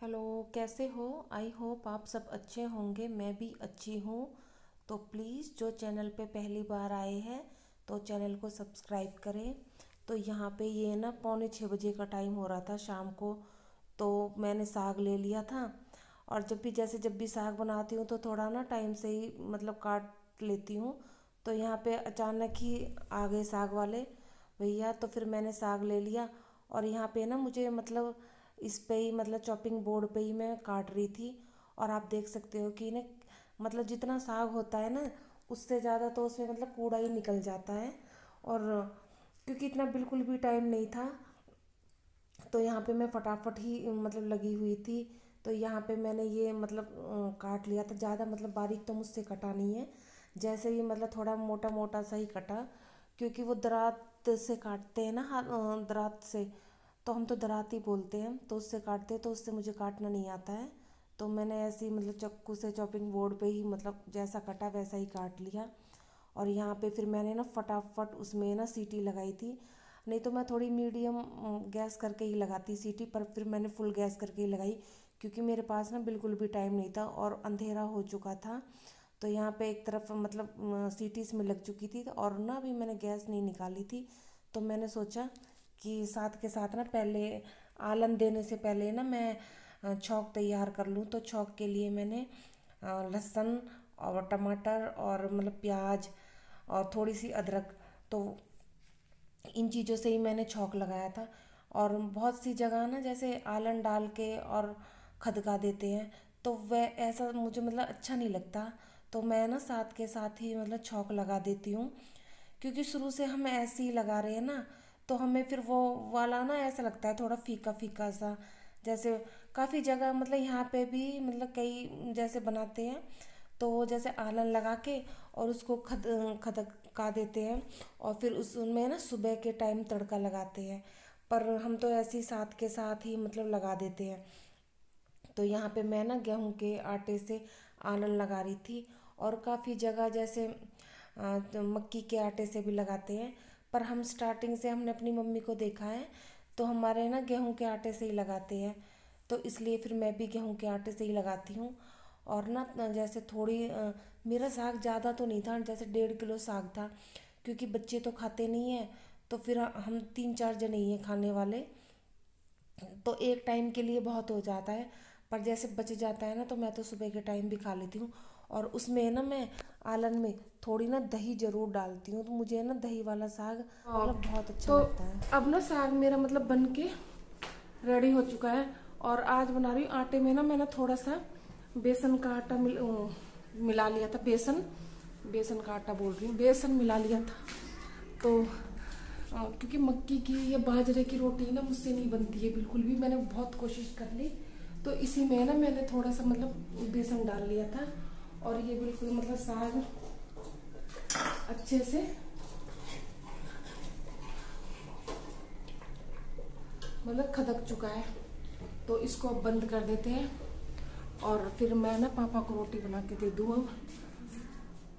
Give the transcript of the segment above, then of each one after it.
Hello, कैसे हो? I hope आप सब अच्छे होंगे। मैं भी अच्छी हूँ। तो प्लीज़ जो चैनल पे पहली बार आए हैं तो चैनल को सब्सक्राइब करें। तो यहाँ पे ये ना 5:45 का टाइम हो रहा था शाम को। तो मैंने साग ले लिया था। और जब भी साग बनाती हूँ तो थोड़ा ना टाइम से ही मतलब काट लेती हूँ। तो यहाँ पे अचानक ही आ गए साग वाले भैया, तो फिर मैंने साग ले लिया। और यहाँ पे ना मुझे मतलब इस पे ही मतलब चॉपिंग बोर्ड पे ही मैं काट रही थी। और आप देख सकते हो कि ना मतलब जितना साग होता है ना उससे ज़्यादा तो उसमें मतलब कूड़ा ही निकल जाता है। और क्योंकि इतना बिल्कुल भी टाइम नहीं था तो यहाँ पे मैं फटाफट ही मतलब लगी हुई थी। तो यहाँ पे मैंने ये मतलब काट लिया था। ज़्यादा मतलब बारीक तो मुझसे कटा नहीं है, जैसे ही मतलब थोड़ा मोटा मोटा सा ही कटा। क्योंकि वो दरात से काटते हैं ना, दरात से। तो हम तो दरात ही बोलते हैं, तो उससे काटते हैं, तो उससे मुझे काटना नहीं आता है। तो मैंने ऐसे ही मतलब चाकू से चॉपिंग बोर्ड पे ही मतलब जैसा कटा वैसा ही काट लिया। और यहाँ पे फिर मैंने ना फटाफट उसमें ना सीटी लगाई थी। नहीं तो मैं थोड़ी मीडियम गैस करके ही लगाती सीटी, पर फिर मैंने फुल गैस करके ही लगाई। क्योंकि मेरे पास ना बिल्कुल भी टाइम नहीं था और अंधेरा हो चुका था। तो यहाँ पे एक तरफ मतलब सीटी इसमें लग चुकी थी, और ना अभी मैंने गैस नहीं निकाली थी। तो मैंने सोचा कि साथ के साथ ना पहले आलन देने से पहले ना मैं छौंक तैयार कर लूँ। तो छौंक के लिए मैंने लहसुन और टमाटर और मतलब प्याज और थोड़ी सी अदरक, तो इन चीज़ों से ही मैंने छौंक लगाया था। और बहुत सी जगह ना जैसे आलन डाल के और खदका देते हैं, तो वह ऐसा मुझे मतलब अच्छा नहीं लगता। तो मैं ना साथ के साथ ही मतलब छौंक लगा देती हूँ। क्योंकि शुरू से हम ऐसे ही लगा रहे हैं ना, तो हमें फिर वो वाला ना ऐसा लगता है थोड़ा फीका फीका सा। जैसे काफ़ी जगह मतलब यहाँ पे भी मतलब कई जैसे बनाते हैं, तो जैसे आलन लगा के और उसको खदका देते हैं। और फिर उस उनमें ना सुबह के टाइम तड़का लगाते हैं। पर हम तो ऐसे ही साथ के साथ ही मतलब लगा देते हैं। तो यहाँ पे मैं ना गेहूं के आटे से आलन लगा रही थी। और काफ़ी जगह जैसे तो मक्की के आटे से भी लगाते हैं। पर हम स्टार्टिंग से हमने अपनी मम्मी को देखा है, तो हमारे ना गेहूं के आटे से ही लगाते हैं। तो इसलिए फिर मैं भी गेहूं के आटे से ही लगाती हूँ। और ना जैसे थोड़ी मेरा साग ज़्यादा तो नहीं था, जैसे 1.5 किलो साग था। क्योंकि बच्चे तो खाते नहीं हैं, तो फिर हम 3-4 जने ही हैं खाने वाले। तो एक टाइम के लिए बहुत हो जाता है। पर जैसे बच जाता है ना, तो मैं तो सुबह के टाइम भी खा लेती हूँ। और उसमें ना मैं आलन में थोड़ी ना दही जरूर डालती हूँ। तो मुझे ना दही वाला साग हाँ, मतलब बहुत अच्छा तो लगता है। अब ना साग मेरा मतलब बन के रेडी हो चुका है। और आज बना रही हूँ आटे में ना मैंने थोड़ा सा बेसन का आटा मिला लिया था। बेसन बेसन का आटा बोल रही हूँ, बेसन मिला लिया था। तो क्योंकि मक्की की या बाजरे की रोटी ना मुझसे नहीं बनती है बिल्कुल भी, मैंने बहुत कोशिश कर ली। तो इसी में ना मैंने थोड़ा सा मतलब बेसन डाल लिया था। और ये बिल्कुल मतलब साग अच्छे से मतलब खदक चुका है। तो इसको अब बंद कर देते हैं। और फिर मैं ना पापा को रोटी बना के दे दूँ अब।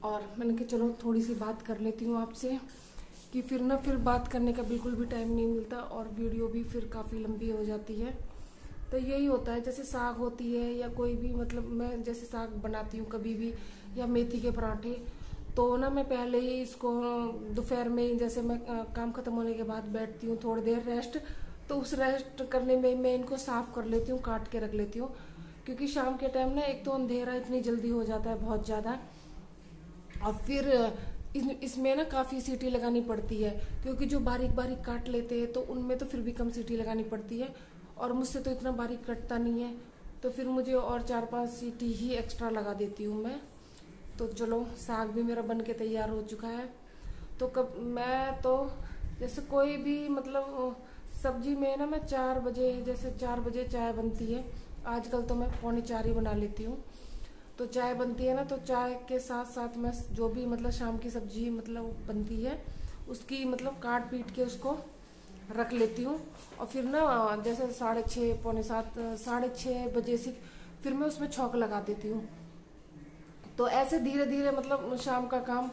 और मैंने कहा चलो थोड़ी सी बात कर लेती हूँ आपसे, कि फिर बात करने का बिल्कुल भी टाइम नहीं मिलता और वीडियो भी फिर काफ़ी लंबी हो जाती है। तो यही होता है, जैसे साग होती है या कोई भी मतलब मैं जैसे साग बनाती हूँ कभी भी, या मेथी के पराठे, तो ना मैं पहले ही इसको दोपहर में जैसे मैं काम खत्म होने के बाद बैठती हूँ थोड़ी देर रेस्ट। तो उस रेस्ट करने में मैं इनको साफ कर लेती हूँ, काट के रख लेती हूँ। क्योंकि शाम के टाइम ना एक तो अंधेरा इतनी जल्दी हो जाता है बहुत ज़्यादा। और फिर इसमें ना काफ़ी सीटी लगानी पड़ती है। क्योंकि जो बारीक बारीक काट लेते हैं तो उनमें तो फिर भी कम सीटी लगानी पड़ती है। और मुझसे तो इतना बारीक कटता नहीं है, तो फिर मुझे और 4-5 सीटी ही एक्स्ट्रा लगा देती हूँ मैं। तो चलो साग भी मेरा बन के तैयार हो चुका है। तो कब मैं तो जैसे कोई भी मतलब सब्जी में ना मैं 4 बजे, जैसे 4 बजे चाय बनती है। आजकल तो मैं 3:45 ही बना लेती हूँ। तो चाय बनती है ना, तो चाय के साथ साथ मैं जो भी मतलब शाम की सब्जी मतलब बनती है उसकी मतलब काट पीट के उसको रख लेती हूँ। और फिर ना जैसे 6:30 6:45 6:30 बजे से फिर मैं उसमें छौंक लगा देती हूँ। तो ऐसे धीरे धीरे मतलब शाम का काम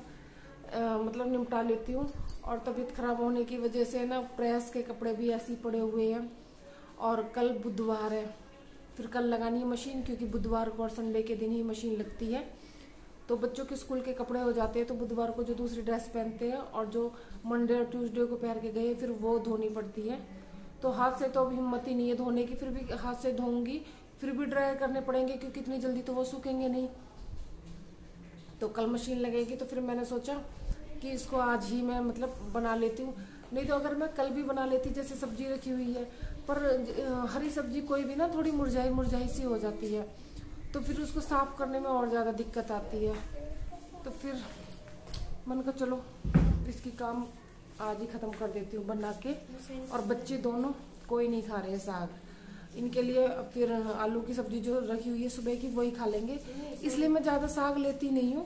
मतलब निपटा लेती हूँ। और तबीयत खराब होने की वजह से ना प्रेस के कपड़े भी ऐसे ही पड़े हुए हैं। और कल बुधवार है, फिर कल लगानी है मशीन, क्योंकि बुधवार को और संडे के दिन ही मशीन लगती है। तो बच्चों के स्कूल के कपड़े हो जाते हैं तो बुधवार को जो दूसरी ड्रेस पहनते हैं और जो मंडे और ट्यूसडे को पहन के गए फिर वो धोनी पड़ती है। तो हाथ से तो अभी हिम्मत ही नहीं है धोने की, फिर भी हाथ से धोऊंगी, फिर भी ड्राई करने पड़ेंगे क्योंकि इतनी जल्दी तो वो सूखेंगे नहीं। तो कल मशीन लगेगी तो फिर मैंने सोचा कि इसको आज ही मैं मतलब बना लेती हूँ। नहीं तो अगर मैं कल भी बना लेती, जैसे सब्जी रखी हुई है, पर हरी सब्जी कोई भी ना थोड़ी मुरझाई मुरझाई सी हो जाती है, तो फिर उसको साफ करने में और ज़्यादा दिक्कत आती है। तो फिर मन का चलो इसकी काम आज ही ख़त्म कर देती हूँ बना के। और बच्चे दोनों कोई नहीं खा रहे हैं साग, इनके लिए फिर आलू की सब्जी जो रखी हुई है सुबह की वही खा लेंगे, इसलिए मैं ज़्यादा साग लेती नहीं हूँ,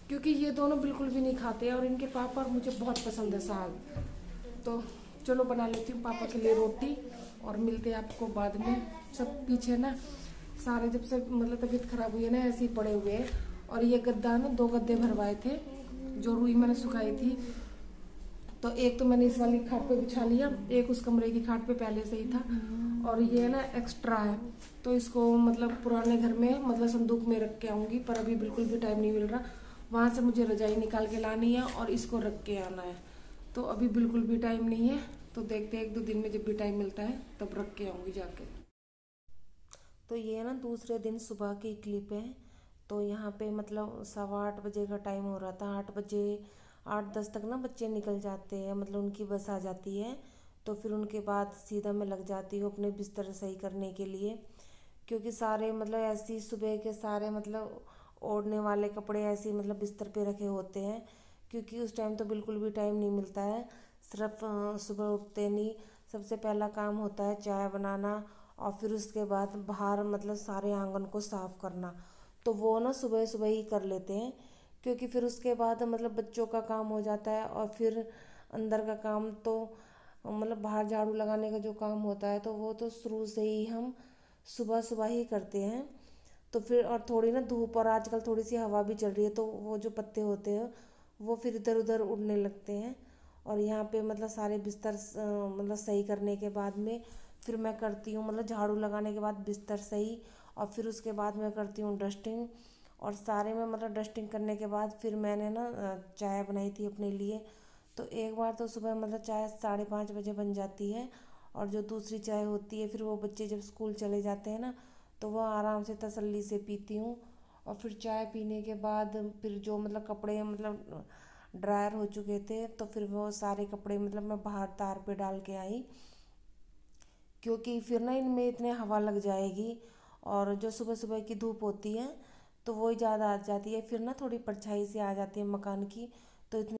क्योंकि ये दोनों बिल्कुल भी नहीं खाते और इनके पापा और मुझे बहुत पसंद है साग। तो चलो बना लेती हूँ पापा के लिए रोटी और मिलते हैं आपको बाद में। सब पीछे ना सारे जब से मतलब तबीयत खराब हुई है ना ऐसे ही पड़े हुए हैं। और ये गद्दा ना 2 गद्दे भरवाए थे जो रुई मैंने सुखाई थी, तो एक तो मैंने इस वाली खाट पे बिछा लिया, एक उस कमरे की खाट पे पहले से ही था, और ये ना एक्स्ट्रा है तो इसको मतलब पुराने घर में मतलब संदूक में रख के आऊंगी, पर अभी बिल्कुल भी टाइम नहीं मिल रहा। वहां से मुझे रजाई निकाल के लानी है और इसको रख के आना है, तो अभी बिल्कुल भी टाइम नहीं है। तो देखते हैं 1-2 दिन में जब भी टाइम मिलता है तब रख के आऊंगी जाके। तो ये ना दूसरे दिन सुबह की क्लिप है। तो यहाँ पे मतलब 8:15 बजे का टाइम हो रहा था, 8 बजे 8:10 तक ना बच्चे निकल जाते हैं, मतलब उनकी बस आ जाती है। तो फिर उनके बाद सीधा मैं लग जाती हूँ अपने बिस्तर सही करने के लिए, क्योंकि सारे मतलब ऐसी सुबह के सारे मतलब ओढ़ने वाले कपड़े ऐसे मतलब बिस्तर पे रखे होते हैं, क्योंकि उस टाइम तो बिल्कुल भी टाइम नहीं मिलता है। सिर्फ सुबह उठते नहीं सबसे पहला काम होता है चाय बनाना, और फिर उसके बाद बाहर मतलब सारे आंगन को साफ़ करना, तो वो ना सुबह सुबह ही कर लेते हैं, क्योंकि फिर उसके बाद मतलब बच्चों का काम हो जाता है। और फिर अंदर का काम तो मतलब बाहर झाड़ू लगाने का जो काम होता है तो वो तो शुरू से ही हम सुबह सुबह ही करते हैं। तो फिर और थोड़ी ना धूप और आजकल थोड़ी सी हवा भी चल रही है, तो वो जो पत्ते होते हैं वो फिर इधर उधर उड़ने लगते हैं। और यहाँ पे मतलब सारे बिस्तर मतलब सही करने के बाद में फिर मैं करती हूँ मतलब झाड़ू लगाने के बाद बिस्तर सही, और फिर उसके बाद मैं करती हूँ डस्टिंग। और सारे में मतलब डस्टिंग करने के बाद फिर मैंने ना चाय बनाई थी अपने लिए। तो एक बार तो सुबह मतलब चाय 5:30 बजे बन जाती है, और जो दूसरी चाय होती है फिर वो बच्चे जब स्कूल चले जाते हैं ना तो वह आराम से तसल्ली से पीती हूँ। और फिर चाय पीने के बाद फिर जो मतलब कपड़े मतलब ड्रायर हो चुके थे तो फिर वो सारे कपड़े मतलब मैं बाहर तार पे डाल के आई, क्योंकि फिर ना इनमें इतने हवा लग जाएगी, और जो सुबह सुबह की धूप होती है तो वो ही ज़्यादा आ जाती है, फिर ना थोड़ी परछाई सी आ जाती है मकान की, तो इतनी